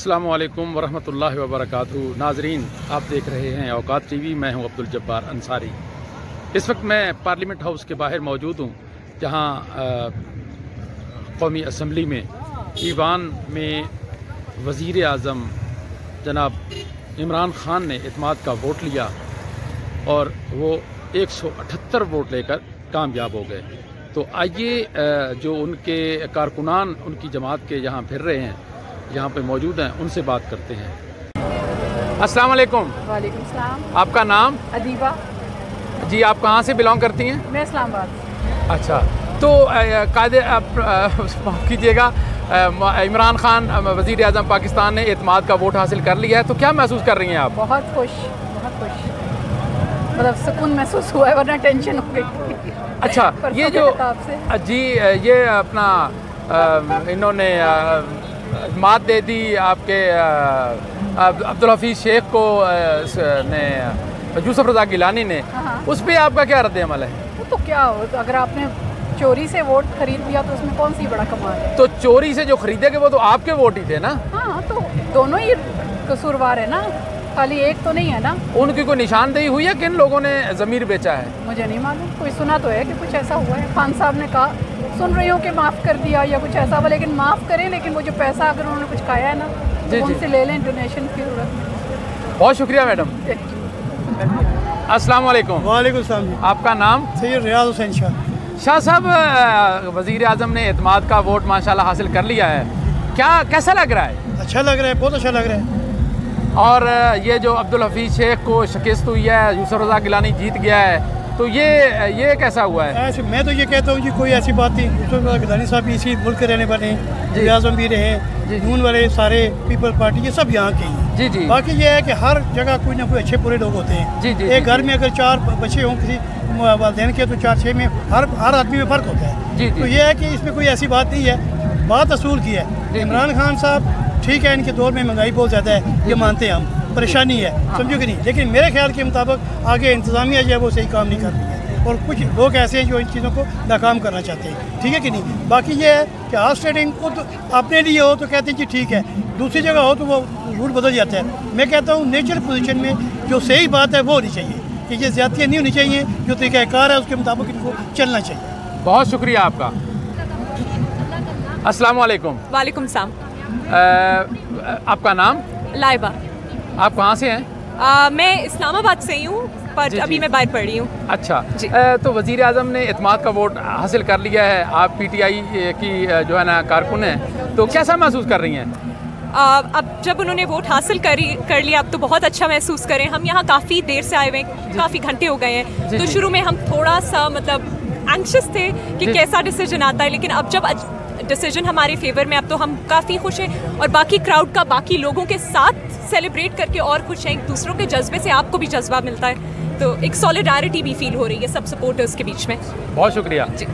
अस्सलामु अलैकुम वरहमतुल्लाहि वबरकातुहू। नाजरीन, आप देख रहे हैं औकात टीवी। मैं हूं अब्दुल जब्बार अंसारी। इस वक्त मैं पार्लियामेंट हाउस के बाहर मौजूद हूं, जहां कौमी असम्बली में ईवान में वज़ीर आज़म जनाब इमरान खान ने इत्मीद का वोट लिया और वो 178 वोट लेकर कामयाब हो गए। तो आइए जो उनके कारकुनान उनकी जमात के यहाँ फिर रहे हैं, यहाँ पे मौजूद हैं, उनसे बात करते हैं। अस्सलाम वालेकुम। वालेकुम सलाम। आपका नाम? अदीबा जी। आप कहाँ से बिलोंग करती हैं? मैं इस्लामाबाद। अच्छा, तो कायदे माफ़ कीजिएगा, इमरान खान वज़ीर आज़म पाकिस्तान ने इत्मीद का वोट हासिल कर लिया है, तो क्या महसूस कर रही हैं आप? बहुत खुश, मतलब सुकून महसूस हुआ है, वरना टेंशन हो गई। अच्छा, ये जो जी ये अपना इन्होंने मात दे दी आपके अब्दुल हफीज़ शेख को ने यूसुफ रज़ा गिलानी ने, उस पर आपका क्या रद्द अमल है? तो क्या हो, तो अगर आपने चोरी से वोट खरीद लिया तो उसमें कौन सी बड़ा कमाल है? तो चोरी से जो खरीदे गए वो तो आपके वोट ही थे ना? हाँ, तो दोनों ही कसूरवार है ना, खाली एक तो नहीं है ना। उनकी कोई निशानदेही हुई है? किन लोगों ने ज़मीर बेचा है? मुझे नहीं मालूम, कोई सुना तो है कि कुछ ऐसा हुआ है। खान साहब ने कहा, सुन रही हूँ कि माफ़ कर दिया या कुछ ऐसा हुआ, लेकिन माफ़ करें, लेकिन वो जो पैसा अगर उन्होंने कुछ खाया है ना तो उनसे ले लें, डोनेशन की जरूरत नहीं। बहुत शुक्रिया मैडम। अस्सलाम वालेकुम। वालेकुम सलाम। आपका नाम? सैयद रियाज हुसैन शाह। शाह साहब, वज़ीर आज़म ने इत्मीद का वोट माशाल्लाह हासिल कर लिया है, क्या कैसा लग रहा है? अच्छा लग रहा है, बहुत अच्छा लग रहा है। और ये जो अब्दुल हफीज़ शेख को शिकस्त हुई है, यूसुफ रज़ा गिलानी जीत गया है, तो ये कैसा हुआ है? ऐसे मैं तो ये कहता हूँ जी, कोई ऐसी बात नहीं। यूसुफ रज़ा गिलानी साहब भी इसी मुल्क के रहने वाले हैं, वज़ीर आज़म भी रहे, नून वाले सारे पीपल पार्टी ये सब यहाँ के हैं। जी जी। बाकी ये है कि हर जगह कोई ना कोई अच्छे बुरे लोग होते हैं। जी जी। एक घर में अगर 4 बच्चे हों किसी वालिदैन के, तो 4-6 में हर आदमी में फ़र्क होता है। जी जी। तो ये है कि इसमें कोई ऐसी बात नहीं है, बात असूल की है। इमरान खान साहब ठीक है, इनके दौर में महंगाई बहुत ज़्यादा है, ये मानते हैं हम, परेशानी है, समझो कि नहीं, लेकिन मेरे ख्याल के मुताबिक आगे इंतज़ामिया जो है वो सही काम नहीं कर रही है, और कुछ लोग ऐसे हैं जो इन चीज़ों को नाकाम करना चाहते हैं, ठीक है कि नहीं। बाकी ये है कि हार्स ट्रेडिंग खुद अपने लिए हो तो कहते हैं जी ठीक है, दूसरी जगह हो तो वो रूट बदल जाता है। मैं कहता हूँ नेचुरल पोजीशन में जो सही बात है वो होनी चाहिए, कि ये ज़्यादतियाँ नहीं होनी चाहिए, जो तरीक़ाकार है उसके मुताबिक इनको चलना चाहिए। बहुत शुक्रिया आपका। अस्सलाम वालेकुम। वालेकुम सलाम। आपका नाम? लाइबा। आप कहाँ से हैं? मैं इस्लामाबाद से ही हूँ, पर अभी मैं बाहर पढ़ रही हूँ। अच्छा, तो वज़ीर आज़म ने इत्मीद का वोट हासिल कर लिया है, आप PTI की जो है ना कारकुन हैं, तो कैसा महसूस कर रही हैं? अब जब उन्होंने वोट हासिल कर लिया, अब तो बहुत अच्छा महसूस करें। हम यहाँ काफ़ी देर से आए हुए हैं, काफ़ी घंटे हो गए हैं, तो शुरू में हम थोड़ा सा मतलब एंक्शस थे कि कैसा डिसीजन आता है, लेकिन अब जब डिसीजन हमारे फेवर में, अब तो हम काफ़ी खुश हैं, और बाकी क्राउड का बाकी लोगों के साथ सेलिब्रेट करके और खुश हैं। दूसरों के जज्बे से आपको भी जज्बा मिलता है, तो एक सॉलिडारिटी भी फील हो रही है सब सपोर्टर्स के बीच में। बहुत शुक्रिया जी।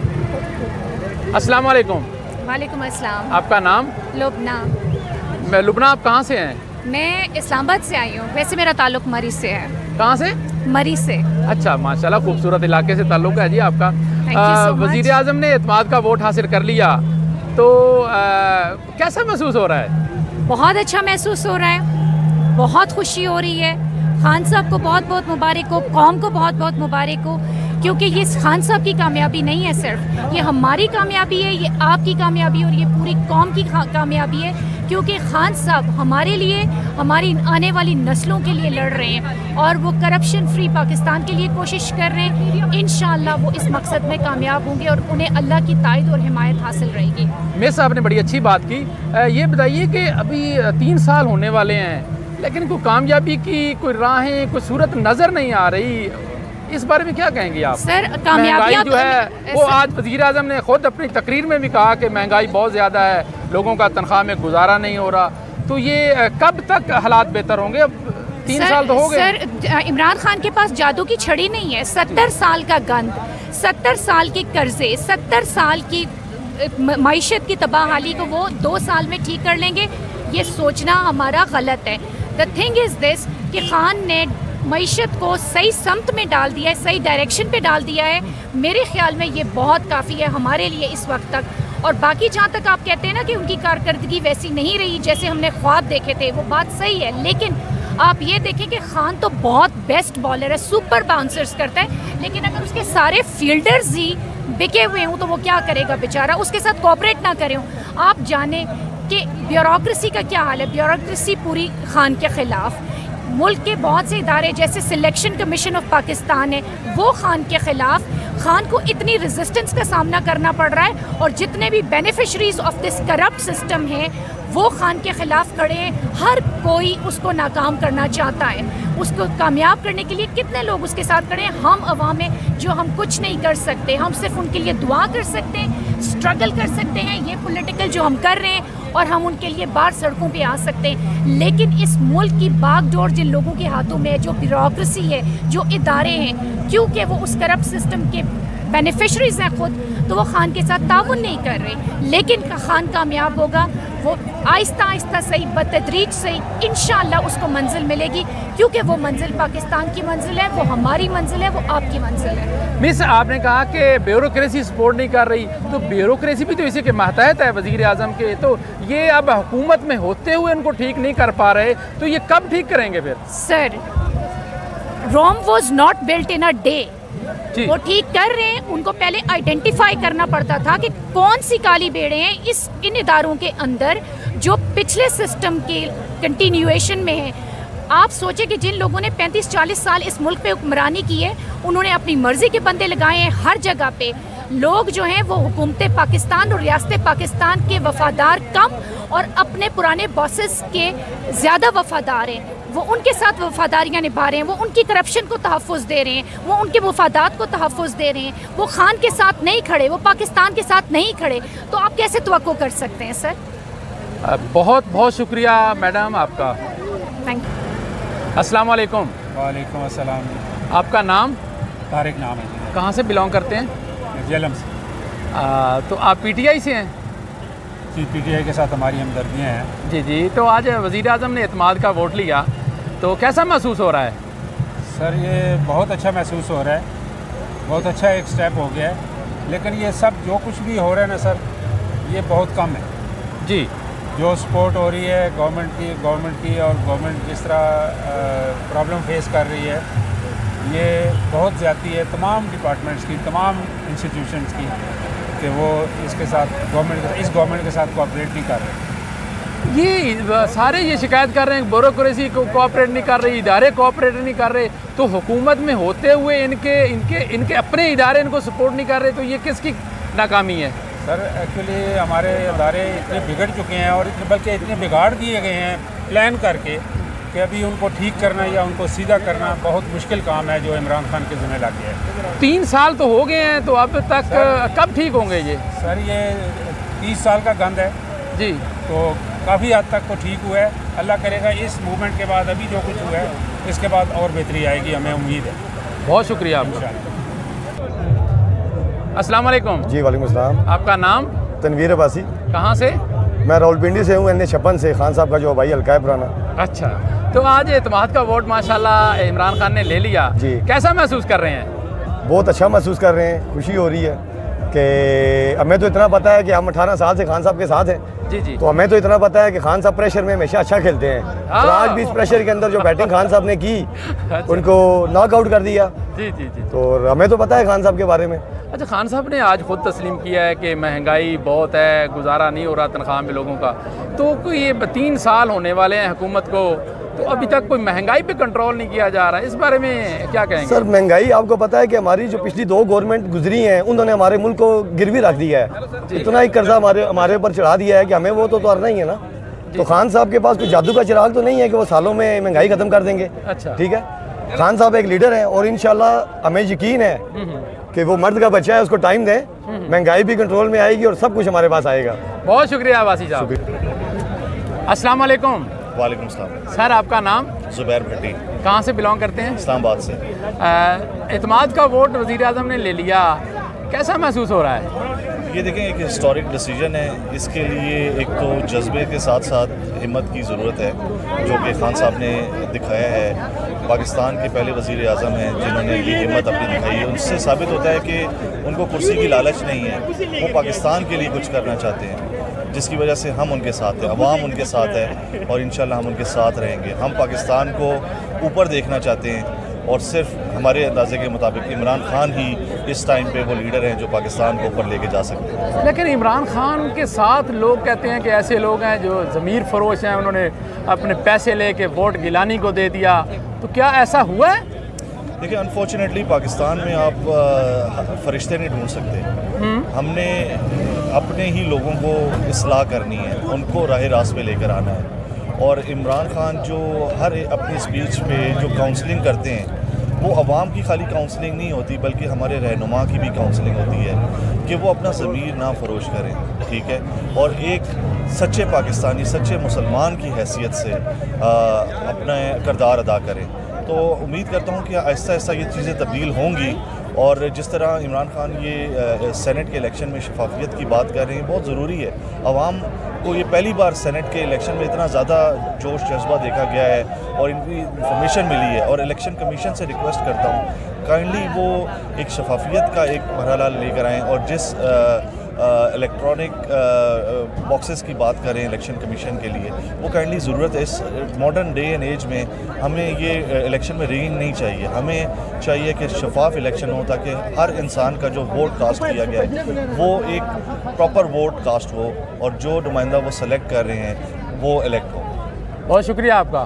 अस्सलाम वालेकुम। वालेकुम अस्सलाम। आपका नाम? लुबना। लुबना, आप कहाँ से हैं? मैं इस्लामाबाद से आई हूँ, वैसे मेरा ताल्लुक मरी से है। कहाँ से? मरी से। अच्छा, माशाल्लाह, खूबसूरत इलाके से ताल्लुक है जी आपका। वज़ीर आज़म ने इत्मीद का वोट हासिल कर लिया, तो कैसा महसूस हो रहा है? बहुत अच्छा महसूस हो रहा है, बहुत खुशी हो रही है। खान साहब को बहुत बहुत मुबारक हो, कौम को बहुत बहुत मुबारक हो, क्योंकि ये खान साहब की कामयाबी नहीं है सिर्फ, ये हमारी कामयाबी है, ये आपकी कामयाबी और ये पूरी कौम की कामयाबी है, क्योंकि खान साहब हमारे लिए, हमारी आने वाली नस्लों के लिए लड़ रहे हैं, और वो करप्शन फ्री पाकिस्तान के लिए कोशिश कर रहे हैं। इंशाअल्लाह वो इस मकसद में कामयाब होंगे और उन्हें अल्लाह की ताईद और हिमायत हासिल रहेगी। मेरे साहब ने बड़ी अच्छी बात की। ये बताइए कि अभी 3 साल होने वाले हैं, लेकिन कोई कामयाबी की कोई राहें, कोई सूरत नज़र नहीं आ रही, इस बारे में क्या कहेंगे आप? सर, कामयाबी जो है वो आज वज़ीर आज़म ने खुद अपनी तकरीर में भी कहा कि महंगाई बहुत ज़्यादा है, लोगों का तनख्वाह में गुजारा नहीं हो रहा, तो ये कब तक हालात बेहतर होंगे? अब 3 साल तो हो गए। सर, इमरान खान के पास जादू की छड़ी नहीं है। 70 साल का गंद, 70 साल के कर्जे, 70 साल की मईशत की तबाहाली को वो 2 साल में ठीक कर लेंगे, ये सोचना हमारा गलत है। द थिंग इज़ दिस कि खान ने मईशत को सही समत में डाल दिया है, सही डायरेक्शन पे डाल दिया है। मेरे ख्याल में ये बहुत काफ़ी है हमारे लिए इस वक्त तक। और बाकी जहाँ तक आप कहते हैं ना कि उनकी कारकर्दगी वैसी नहीं रही जैसे हमने ख्वाब देखे थे, वो बात सही है, लेकिन आप ये देखें कि खान तो बहुत बेस्ट बॉलर है, सुपर बाउंसर्स करता है, लेकिन अगर उसके सारे फील्डर्स ही बिके हुए हों तो वो क्या करेगा बेचारा, उसके साथ कोऑपरेट ना करें। आप जाने कि ब्यूरोक्रेसी का क्या हाल है, ब्यूरोक्रेसी पूरी खान के ख़िलाफ़। मुल्क के बहुत से इदारे जैसे सिलेक्शन कमीशन ऑफ पाकिस्तान है, वो खान के ख़िलाफ़, खान को इतनी रेजिस्टेंस का सामना करना पड़ रहा है, और जितने भी beneficiaries of this corrupt system हैं वो खान के ख़िलाफ़ खड़े हैं। हर कोई उसको नाकाम करना चाहता है, उसको कामयाब करने के लिए कितने लोग उसके साथ खड़े हैं। हम अवाम में जो हम कुछ नहीं कर सकते, हम सिर्फ उनके लिए दुआ कर सकते हैं, स्ट्रगल कर सकते हैं, ये पॉलिटिकल जो हम कर रहे हैं, और हम उनके लिए बाहर सड़कों पे आ सकते हैं। लेकिन इस मुल्क की बागडोर जिन लोगों के हाथों में है, जो ब्यूरोक्रेसी है, जो इदारे हैं, क्योंकि वो उस करप्ट सिस्टम के बेनिफिशरीज हैं खुद, तो वो खान के साथ ताउन नहीं कर रहे। लेकिन खान कामयाब होगा, वो आहिस्ता आहिस्ता सही, बतदरीज सही, इंशाअल्लाह उसको मंजिल मिलेगी, क्योंकि वो मंजिल पाकिस्तान की मंजिल है, वो हमारी मंजिल है, वो आपकी मंजिल है। मिस, आपने कहा कि ब्यूरोक्रेसी सपोर्ट नहीं कर रही, तो ब्यूरोक्रेसी भी तो इसी के मातहत है वज़ीर आज़म के, तो ये अब हुकूमत में होते हुए उनको ठीक नहीं कर पा रहे, तो ये कब ठीक करेंगे फिर? Sir, Rome was not built in a day. वो ठीक कर रहे हैं, उनको पहले आइडेंटिफाई करना पड़ता था कि कौन सी काली बेड़े हैं इन इदारों के अंदर जो पिछले सिस्टम के कंटिन्यूएशन में है। आप सोचें कि जिन लोगों ने 35-40 साल इस मुल्क पे हुक्मरानी की है, उन्होंने अपनी मर्जी के बंदे लगाए हैं हर जगह पे। लोग जो हैं वो हुकूमत पाकिस्तान और रियासत पाकिस्तान के वफादार कम और अपने पुराने बॉसेस के ज़्यादा वफादार हैं। वो उनके साथ वफादारियाँ निभा रहे हैं, वो उनकी करप्शन को तहफ़्फ़ुज़ दे रहे हैं, वो उनके मुफादात को तहफ़्फ़ुज़ दे रहे हैं। वो खान के साथ नहीं खड़े, वो पाकिस्तान के साथ नहीं खड़े, तो आप कैसे तवक्को कर सकते हैं सर? बहुत बहुत शुक्रिया मैडम आपका। Thank you. अस्सलाम वालेकुम। वालेकुम अस्सलाम। आपका नाम? तारिक नाम है। कहाँ से बिलोंग करते हैं? जेलम से। तो आप पीटीआई से हैं? जी, पीटीआई के साथ हमारी हमदर्दियाँ हैं। जी जी। तो आज वज़ीर आज़म ने एतमाद का वोट लिया, तो कैसा महसूस हो रहा है? सर, ये बहुत अच्छा महसूस हो रहा है, बहुत अच्छा एक स्टेप हो गया है, लेकिन ये सब जो कुछ भी हो रहा है ना सर, ये बहुत कम है जी। जो सपोर्ट हो रही है गवर्नमेंट की और गवर्नमेंट जिस तरह प्रॉब्लम फेस कर रही है, ये बहुत ज़्यादा है तमाम डिपार्टमेंट्स की, तमाम इंस्टीट्यूशंस की, कि वो इसके साथ इस गवर्नमेंट के साथ कोऑपरेट नहीं कर रहे। ये सारे ये शिकायत कर रहे हैं ब्यूरोक्रेसी को कोऑपरेट नहीं कर रही, इदारे कोऑपरेट नहीं कर रहे, तो हुकूमत में होते हुए इनके अपने इदारे इनको सपोर्ट नहीं कर रहे, तो ये किसकी नाकामी है? सर, एक्चुअली हमारे इदारे इतने बिगड़ चुके हैं, और बल्कि इतने बिगाड़ दिए गए हैं प्लान करके, कि अभी उनको ठीक करना या उनको सीधा करना बहुत मुश्किल काम है जो इमरान खान के ज़िम्मे लग गया है। 3 साल तो हो गए हैं, तो अब तक कब ठीक होंगे ये? सर, ये 30 साल का गंद है जी, तो काफ़ी हद तक तो ठीक हुआ है। अल्लाह करेगा इस मूवमेंट के बाद अभी जो कुछ हुआ है इसके बाद और बेहतरी आएगी, हमें उम्मीद है। बहुत शुक्रिया आपका। अस्सलाम वालेकुम। जी वालेकुम अस्सलाम। आपका नाम? तनवीर अब्बासी। कहाँ से? मैं रावलपिंडी से हूँ, NH56 से, खान साहब का जो भाई हल्का है पुराना। अच्छा, तो आज एतमाद का वोट माशाल्लाह इमरान खान ने ले लिया जी, कैसा महसूस कर रहे हैं? बहुत अच्छा महसूस कर रहे हैं, खुशी हो रही है कि हमें तो इतना पता है कि हम 18 साल से खान साहब के साथ हैं। जी जी। तो हमें तो इतना पता है कि खान साहब प्रेशर में हमेशा अच्छा खेलते हैं, और आज भी इस प्रेशर के अंदर जो बैटिंग खान साहब ने की उनको नॉकआउट कर दिया। जी जी जी। तो हमें तो पता है खान साहब के बारे में। अच्छा, खान साहब ने आज खुद तस्लीम किया है कि महंगाई बहुत है, गुजारा नहीं हो रहा तनख्वाह में लोगों का, तो कोई ये 3 साल होने वाले हैं हुकूमत को, तो अभी तक कोई महंगाई पे कंट्रोल नहीं किया जा रहा है, इस बारे में क्या कहेंगे? सर, महंगाई आपको पता है कि हमारी जो पिछली 2 गवर्नमेंट गुजरी हैं उन्होंने हमारे मुल्क को गिरवी रख दिया है, इतना ही कर्जा हमारे ऊपर चढ़ा दिया है कि हमें वो तो उतारना ही है ना। तो खान साहब के पास कोई जादू का चिराग तो नहीं है कि वो सालों में महंगाई खत्म कर देंगे। अच्छा, ठीक है, खान साहब एक लीडर हैं और इंशाल्लाह हमें यकीन है कि वो मर्द का बच्चा है, उसको टाइम दें, महंगाई भी कंट्रोल में आएगी और सब कुछ हमारे पास आएगा। बहुत शुक्रिया वासी साहब। अस्सलाम वालेकुम। वालेकुम सलाम। सर, आपका नाम? जुबैर भट्टी। कहाँ से बिलोंग करते हैं? इस्लामाबाद से। एतमाद का वोट वज़ीर आज़म ने ले लिया, कैसा महसूस हो रहा है? ये देखें, एक हिस्टोरिक डिसीजन है, इसके लिए एक तो जज्बे के साथ साथ हिम्मत की ज़रूरत है जो कि खान साहब ने दिखाया है। पाकिस्तान के पहले वज़ीर आज़म हैं जिन्होंने ये हिम्मत अपनी दिखाई है। उससे साबित होता है कि उनको कुर्सी की लालच नहीं है, वो पाकिस्तान के लिए कुछ करना चाहते हैं, जिसकी वजह से हम उनके साथ हैं, अवाम उनके साथ है और इंशाल्लाह हम उनके साथ रहेंगे। हम पाकिस्तान को ऊपर देखना चाहते हैं और सिर्फ हमारे अंदाजे के मुताबिक इमरान खान ही इस टाइम पे वो लीडर हैं जो पाकिस्तान को ऊपर लेके जा सकते हैं। लेकिन इमरान खान के साथ लोग कहते हैं कि ऐसे लोग हैं जो ज़मीर फरोश हैं, उन्होंने अपने पैसे लेके वोट गिलानी को दे दिया, तो क्या ऐसा हुआ है? देखिए, अनफॉर्चुनेटली पाकिस्तान में आप फरिश्ते नहीं ढूंढ सकते। हमने अपने ही लोगों को इस्लाह करनी है, उनको राह रास्त पे लेकर आना है। और इमरान खान जो हर अपनी स्पीच पे जो काउंसलिंग करते हैं, वो अवाम की खाली काउंसलिंग नहीं होती बल्कि हमारे रहनुमा की भी काउंसलिंग होती है कि वो अपना ज़मीर ना फरोश करें, ठीक है, और एक सच्चे पाकिस्तानी, सच्चे मुसलमान की हैसियत से अपना किरदार अदा करें। तो उम्मीद करता हूँ कि आहिस्ता आहिस्ता ये चीज़ें तब्दील होंगी। और जिस तरह इमरान खान ये सेनेट के इलेक्शन में शफाफियत की बात कर रहे हैं, बहुत ज़रूरी है। अवाम को ये पहली बार सेनेट के इलेक्शन में इतना ज़्यादा जोश जज्बा देखा गया है और इनकी इंफॉर्मेशन मिली है। और इलेक्शन कमीशन से रिक्वेस्ट करता हूँ काइंडली वो एक शफाफियत का एक मरहला लेकर आएँ और जिस इलेक्ट्रॉनिक बॉक्सेस की बात करें इलेक्शन कमीशन के लिए, वो काइंडली ज़रूरत है। इस मॉडर्न डे एंड एज में हमें ये इलेक्शन में रिगिंग नहीं चाहिए। हमें चाहिए कि शफाफ इलेक्शन हो ताकि हर इंसान का जो वोट कास्ट किया गया है वो एक प्रॉपर वोट कास्ट हो और जो नुमाइंदा वो सेलेक्ट कर रहे हैं वो इलेक्ट हो। बहुत शुक्रिया आपका।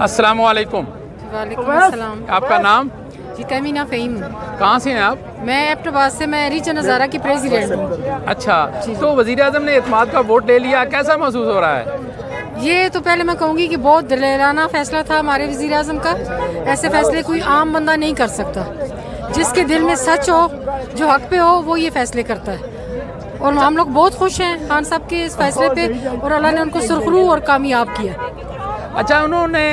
अस्सलाम वालेकुम। वालेकुम अस्सलाम। आपका नाम? जी तमीना फ़हीम। कहाँ से हैं आप? मैं एबटाबाद से, मैं रीजन हज़ारा की प्रेसिडेंट हूँ। अच्छा, तो वज़ीर आज़म ने एतमाद का वोट ले लिया, कैसा महसूस हो रहा है? ये तो पहले मैं कहूँगी कि बहुत दिलेराना फ़ैसला था हमारे वज़ीर आज़म का। ऐसे फ़ैसले कोई आम बंदा नहीं कर सकता। जिसके दिल में सच हो, जो हक पे हो, वो ये फ़ैसले करता है। और हम लोग बहुत खुश हैं खान साहब के इस फैसले पे और अल्लाह ने उनको सुरखरू और कामयाब किया। अच्छा, उन्होंने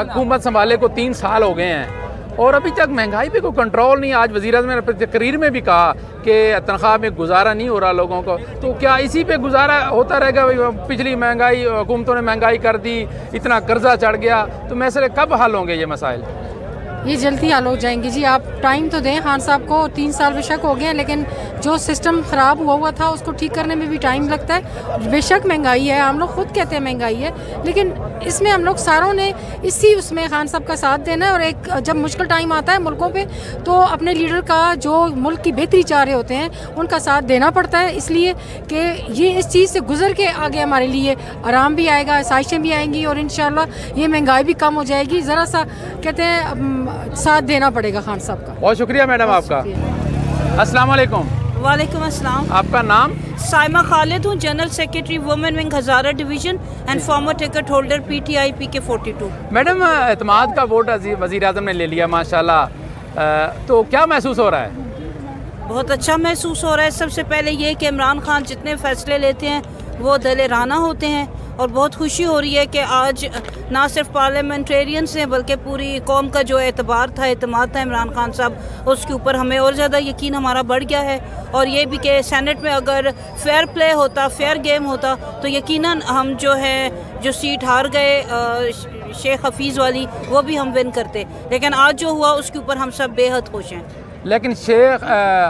हुकूमत संभाले को 3 साल हो गए हैं और अभी तक महंगाई पे कोई कंट्रोल नहीं। आज वज़ीर आज़म ने तकरीर में भी कहा कि तनख्वाह में गुजारा नहीं हो रहा लोगों को, तो क्या इसी पे गुजारा होता रहेगा? पिछली महंगाई, हुकूमतों ने महंगाई कर दी, इतना कर्जा चढ़ गया, तो मसले कब हल होंगे ये मसाइल? ये जल्दी हल हो जाएंगे जी। आप टाइम तो दें खान साहब को। 3 साल बेशक हो गए हैं, लेकिन जो सिस्टम ख़राब हुआ था उसको ठीक करने में भी टाइम लगता है। बेशक महंगाई है, हम लोग खुद कहते हैं महंगाई है, लेकिन इसमें हम लोग सारों ने इसी उसमें खान साहब का साथ देना है। और एक जब मुश्किल टाइम आता है मुल्कों पे, तो अपने लीडर का जो मुल्क की बेहतरी चाह रहे होते हैं उनका साथ देना पड़ता है, इसलिए कि ये इस चीज़ से गुजर के आगे हमारे लिए आराम भी आएगा, आसाइशें भी आएंगी और इंशाल्लाह ये महंगाई भी कम हो जाएगी। ज़रा सा कहते हैं साथ देना पड़ेगा खान साहब का। बहुत शुक्रिया मैडम आपका। अस्सलाम वालेकुम। वालेकुम अस्सलाम। आपका नाम? साइमा खालिद हूँ, general secretary women wing Hazara division and farmer ticket holder PTI PK 42। Madam, एतमाद का वोट वज़ीर आज़म ने ले लिया माशाल्लाह, तो क्या महसूस हो रहा है? बहुत अच्छा महसूस हो रहा है। सबसे पहले ये कि इमरान खान जितने फ़ैसले लेते हैं वो दिलेराना होते हैं और बहुत खुशी हो रही है कि आज ना सिर्फ पार्लियामेंटेरियंस हैं बल्कि पूरी कौम का जो एतबार था, एतमाद था इमरान खान साहब, उसके ऊपर हमें और ज़्यादा यकीन हमारा बढ़ गया है। और ये भी कि सेनेट में अगर फेयर प्ले होता, फेयर गेम होता, तो यकीनन हम जो है जो सीट हार गए शेख हफीज़ वाली, वो भी हम विन करते। लेकिन आज जो हुआ उसके ऊपर हम सब बेहद खुश हैं। लेकिन शेख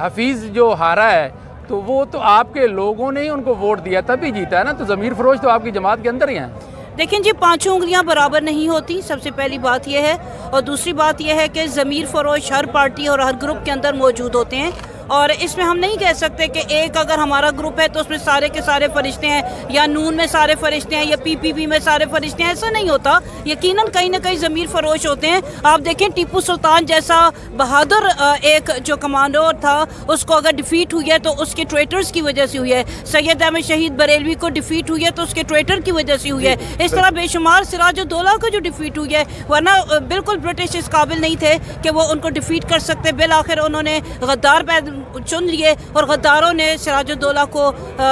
हफीज़ जो हारा है तो वो तो आपके लोगों ने ही उनको वोट दिया तभी जीता है ना, तो ज़मीर फरोश तो आपकी जमात के अंदर ही हैं। देखें जी, 5 उंगलियां बराबर नहीं होती, सबसे पहली बात यह है। और दूसरी बात यह है कि ज़मीर फरोश हर पार्टी और हर ग्रुप के अंदर मौजूद होते हैं और इसमें हम नहीं कह सकते कि एक अगर हमारा ग्रुप है तो उसमें सारे के सारे फरिश्ते हैं या नून में सारे फरिश्ते हैं या PPP में सारे फरिश्ते हैं। ऐसा नहीं होता। यकीनन कहीं ना कहीं ज़मीर फरोश होते हैं। आप देखें टीपू सुल्तान जैसा बहादुर एक जो कमांडर था, उसको अगर डिफीट हुई है तो उसके ट्रेटर्स की वजह से हुई है। सैयद अहमद शहीद बरेलवी को डिफीट हुई है तो उसके ट्रेटर की वजह से हुई है। इस तरह बेशुमार सिराजुद्दौला को जो डिफीट हुई है, वरना बिल्कुल ब्रिटिश इस काबिल नहीं थे कि वो उनको डिफीट कर सकते। बिल आखिर उन्होंने गद्दार चुन लिए और गद्दारों ने सिराजुद्दौला को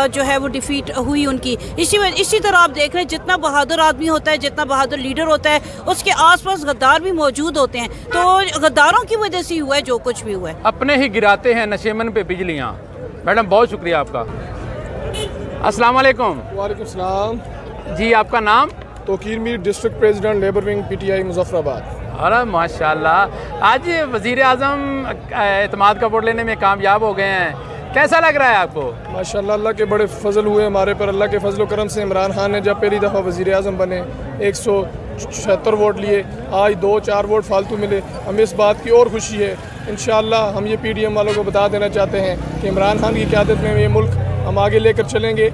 जो है वो डिफीट हुई उनकी। इसी तरह आप देख रहे हैं, जितना बहादुर आदमी होता है, जितना बहादुर लीडर होता है, उसके आसपास गद्दार भी मौजूद होते हैं। तो गद्दारों की वजह से हुआ है जो कुछ भी हुआ है। अपने ही गिराते हैं नशेमन पे बिजलियाँ। मैडम बहुत शुक्रिया आपका। अस्सलाम वालेकुम। वालेकुम सलाम। जी आपका नाम? Toqeer Mir, district president labour wing PTI Muzaffarabad. अरे माशाल्लाह, आज वज़ीर आज़म एतमाद का वोट लेने में कामयाब हो गए हैं, कैसा लग रहा है आपको? माशाल्लाह, अल्लाह के बड़े फजल हुए हमारे पर। अल्लाह के फजल करम से इमरान खान ने जब पहली दफ़ा वज़ीर आज़म बने 176 वोट लिए, आज 2-4 वोट फालतू मिले। हमें इस बात की और खुशी है। इंशाअल्लाह हम ये PDM वालों को बता देना चाहते हैं कि इमरान खान की क़यादत में ये मुल्क हम आगे लेकर चलेंगे।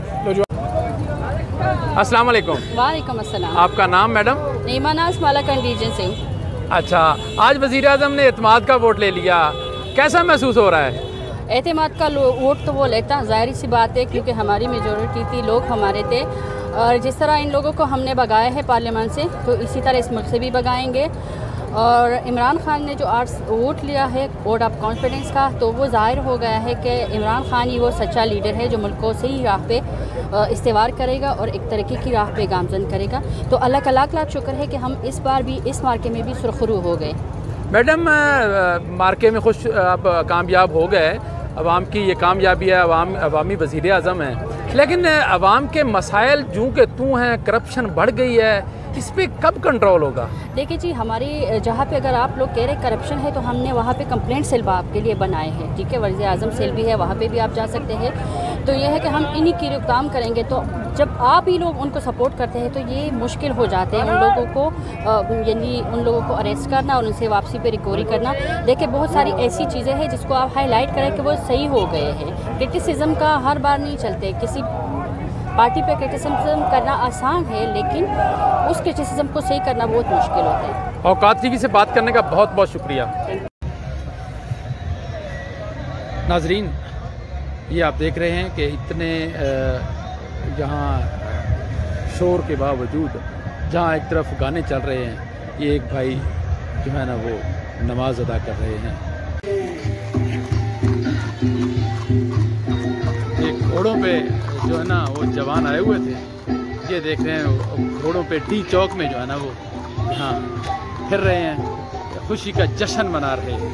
अस्सलाम वालेकुम। वालेकुम अस्सलाम। आपका नाम मैडम? नीमा नाज, मालाकंड रीजन से। अच्छा, आज वज़ीर आज़म ने एतमाद का वोट ले लिया, कैसा महसूस हो रहा है? एतमाद का वोट तो वो लेता, ज़ाहिर सी बात है, क्योंकि हमारी मेजॉरिटी थी, लोग हमारे थे, और जिस तरह इन लोगों को हमने भगाया है पार्लियामेंट से, तो इसी तरह इस मुल्क से भी भगाएंगे। और इमरान खान ने जो आज वोट लिया है, वोट ऑफ कॉन्फिडेंस का, तो वो ज़ाहिर हो गया है कि इमरान खान ही वो सच्चा लीडर है जो मुल्क को सही राह पे इस्तेवार करेगा और एक तरक्की की राह पे गामजन करेगा। तो अल्लाह का लाख लाख शुक्र है कि हम इस बार भी इस मार्के में भी सुरखरू हो गए। मैडम, मार्के में खुश आप कामयाब हो गए, अवाम की ये कामयाबी है, अवामी वज़ीर आज़म है, लेकिन अवाम के मसाइल जूँ के तू हैं, करप्शन बढ़ गई है, इस पर कब कंट्रोल होगा? देखिए जी, हमारी जहाँ पे अगर आप लोग कह रहे करप्शन है, तो हमने वहाँ पे कंप्लेंट सेल आपके लिए बनाए हैं, ठीक है, वज़ीर आज़म सेल भी है, वहाँ पे भी आप जा सकते हैं। तो ये है कि हम इन्हीं की रोकथाम करेंगे। तो जब आप ही लोग उनको सपोर्ट करते हैं तो ये मुश्किल हो जाते हैं उन लोगों को, यानी उन लोगों को अरेस्ट करना और उनसे वापसी पे रिकवरी करना। देखिए, बहुत सारी ऐसी चीज़ें हैं जिसको आप हाईलाइट करें कि वो सही हो गए हैं। क्रिटिसिज्म का हर बार नहीं चलते, किसी पार्टी पे क्रिटिसिज्म करना आसान है, लेकिन उस क्रिटिसिज्म को सही करना बहुत मुश्किल होता है। औकात टीवी से बात करने का बहुत बहुत शुक्रिया। नाजरीन, ये आप देख रहे हैं कि इतने यहाँ शोर के बावजूद, जहाँ एक तरफ गाने चल रहे हैं, ये एक भाई जो है ना वो नमाज अदा कर रहे हैं। एक घोड़ों पे जो है ना वो जवान आए हुए थे, ये देख रहे हैं घोड़ों पे टी चौक में जो है ना वो यहाँ फिर रहे हैं, खुशी का जश्न मना रहे हैं।